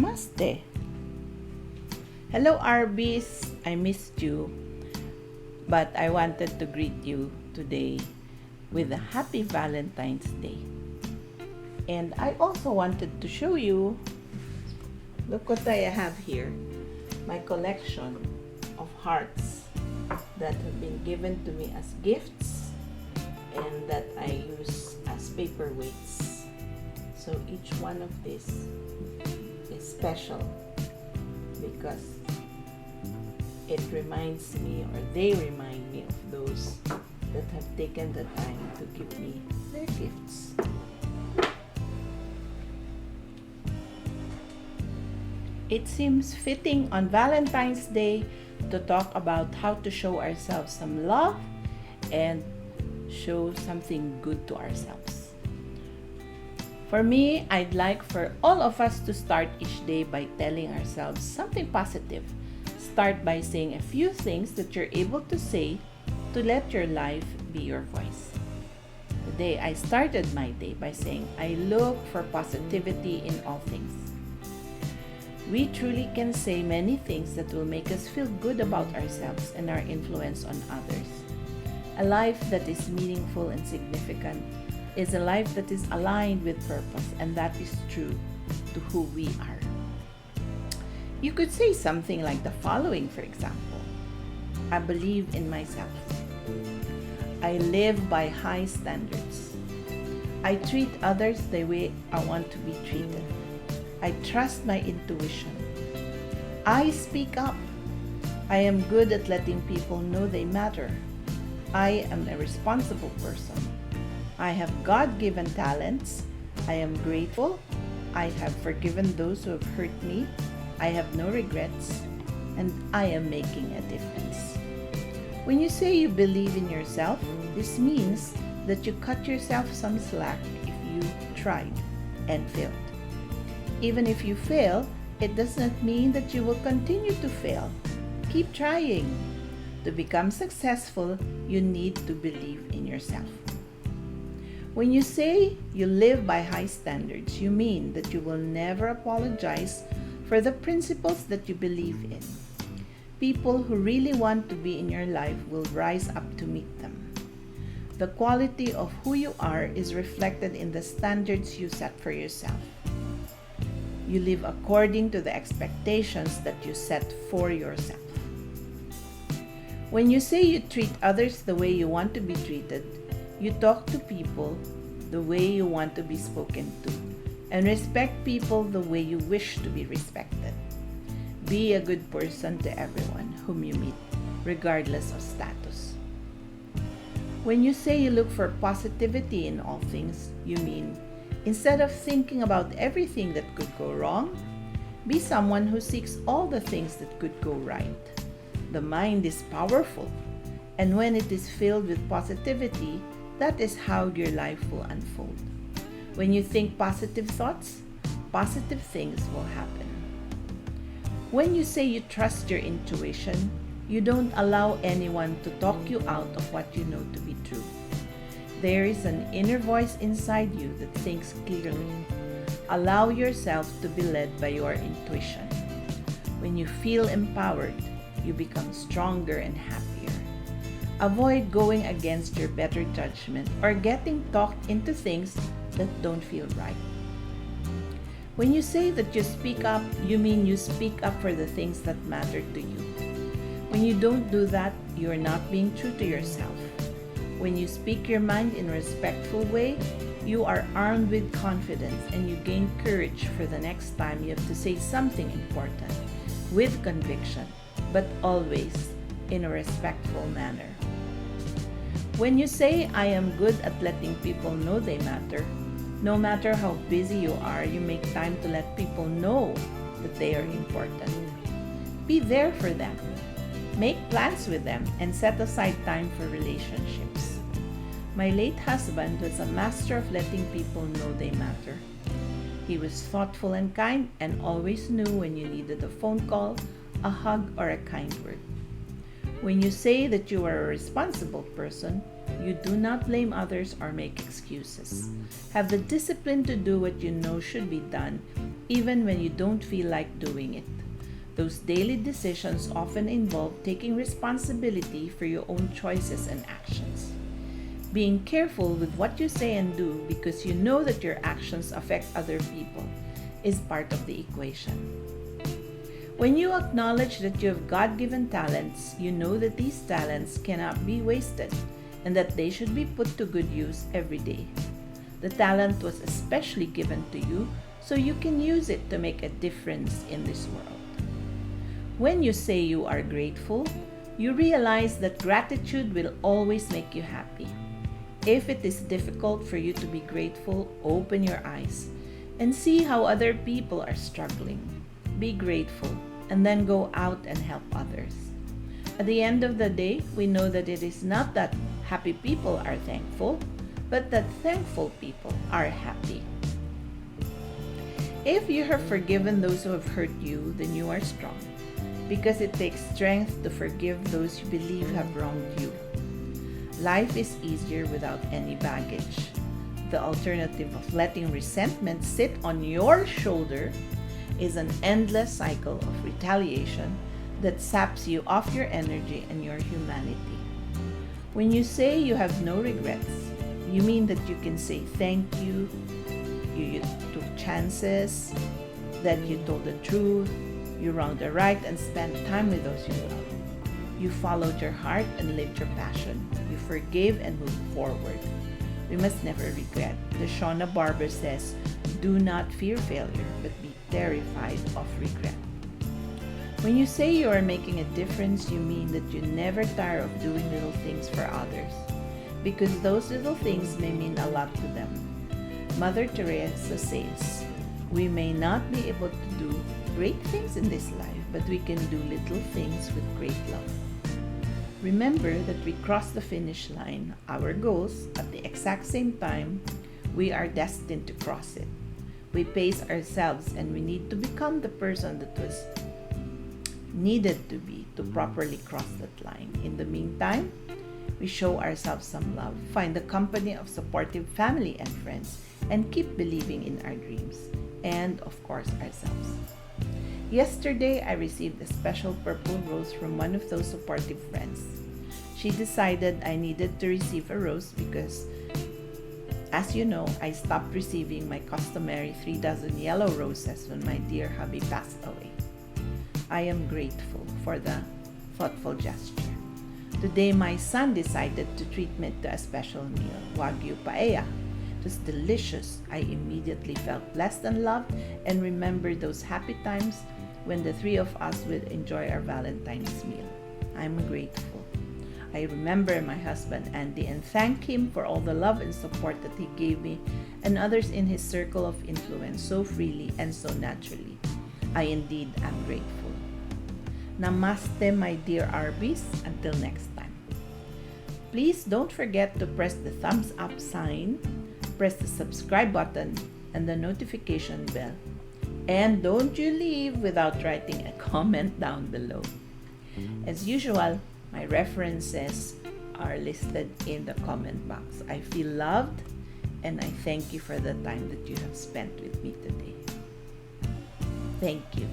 Namaste. Hello RBs, I missed you, but I wanted to greet you today with a happy Valentine's Day. And I also wanted to show you, look what I have here, my collection of hearts that have been given to me as gifts and that I use as paperweights. So each one of these is special because it reminds me, or they remind me of those that have taken the time to give me their gifts. It seems fitting on Valentine's Day to talk about how to show ourselves some love and show something good to ourselves. For me, I'd like for all of us to start each day by telling ourselves something positive. Start by saying a few things that you're able to say to let your life be your voice. Today, I started my day by saying, I look for positivity in all things. We truly can say many things that will make us feel good about ourselves and our influence on others. A life that is meaningful and significant is a life that is aligned with purpose, and that is true to who we are. You could say something like the following, for example. I believe in myself. I live by high standards. I treat others the way I want to be treated. I trust my intuition. I speak up. I am good at letting people know they matter. I am a responsible person. I have God-given talents. I am grateful. I have forgiven those who have hurt me. I have no regrets. And I am making a difference. When you say you believe in yourself, this means that you cut yourself some slack if you tried and failed. Even if you fail, it does not mean that you will continue to fail. Keep trying. To become successful, you need to believe in yourself. When you say you live by high standards, you mean that you will never apologize for the principles that you believe in. People who really want to be in your life will rise up to meet them. The quality of who you are is reflected in the standards you set for yourself. You live according to the expectations that you set for yourself. When you say you treat others the way you want to be treated, you talk to people the way you want to be spoken to, and respect people the way you wish to be respected. Be a good person to everyone whom you meet, regardless of status. When you say you look for positivity in all things, you mean, instead of thinking about everything that could go wrong, be someone who seeks all the things that could go right. The mind is powerful, and when it is filled with positivity, that is how your life will unfold. When you think positive thoughts, positive things will happen. When you say you trust your intuition, you don't allow anyone to talk you out of what you know to be true. There is an inner voice inside you that thinks clearly. Allow yourself to be led by your intuition. When you feel empowered, you become stronger and happier. Avoid going against your better judgment or getting talked into things that don't feel right. When you say that you speak up, you mean you speak up for the things that matter to you. When you don't do that, you are not being true to yourself. When you speak your mind in a respectful way, you are armed with confidence and you gain courage for the next time you have to say something important with conviction, but always in a respectful manner. When you say, I am good at letting people know they matter, no matter how busy you are, you make time to let people know that they are important. Be there for them. Make plans with them and set aside time for relationships. My late husband was a master of letting people know they matter. He was thoughtful and kind and always knew when you needed a phone call, a hug, or a kind word. When you say that you are a responsible person, you do not blame others or make excuses. Have the discipline to do what you know should be done, even when you don't feel like doing it. Those daily decisions often involve taking responsibility for your own choices and actions. Being careful with what you say and do because you know that your actions affect other people is part of the equation. When you acknowledge that you have God-given talents, you know that these talents cannot be wasted and that they should be put to good use every day. The talent was especially given to you so you can use it to make a difference in this world. When you say you are grateful, you realize that gratitude will always make you happy. If it is difficult for you to be grateful, open your eyes and see how other people are struggling. Be grateful and then go out and help others. At the end of the day, we know that it is not that happy people are thankful, but that thankful people are happy. If you have forgiven those who have hurt you, then you are strong, because it takes strength to forgive those you believe have wronged you. Life is easier without any baggage. The alternative of letting resentment sit on your shoulder is an endless cycle of retaliation that saps you of your energy and your humanity. When you say you have no regrets, you mean that you can say thank you, you took chances, that you told the truth, you wronged the right and spent time with those you love. You followed your heart and lived your passion. You forgave and moved forward. We must never regret. The Shauna Barber says, "Do not fear failure, but be terrified of regret." When you say you are making a difference, you mean that you never tire of doing little things for others, because those little things may mean a lot to them. Mother Teresa says, "We may not be able to do great things in this life, but we can do little things with great love." Remember that we cross the finish line, our goals, at the exact same time we are destined to cross it. We pace ourselves and we need to become the person that was needed to be to properly cross that line. In the meantime, we show ourselves some love, find the company of supportive family and friends, and keep believing in our dreams and, of course, ourselves. Yesterday, I received a special purple rose from one of those supportive friends. She decided I needed to receive a rose because, as you know, I stopped receiving my customary 3 dozen yellow roses when my dear hubby passed away. I am grateful for the thoughtful gesture. Today, my son decided to treat me to a special meal, Wagyu paella. It was delicious. I immediately felt blessed and loved and remembered those happy times when the three of us would enjoy our Valentine's meal. I'm grateful. I remember my husband Andy and thank him for all the love and support that he gave me and others in his circle of influence so freely and so naturally. I indeed am grateful. Namaste, my dear Arby's. Until next time. Please don't forget to press the thumbs up sign, press the subscribe button and the notification bell. And don't you leave without writing a comment down below. As usual, my references are listed in the comment box. I feel loved and I thank you for the time that you have spent with me today. Thank you.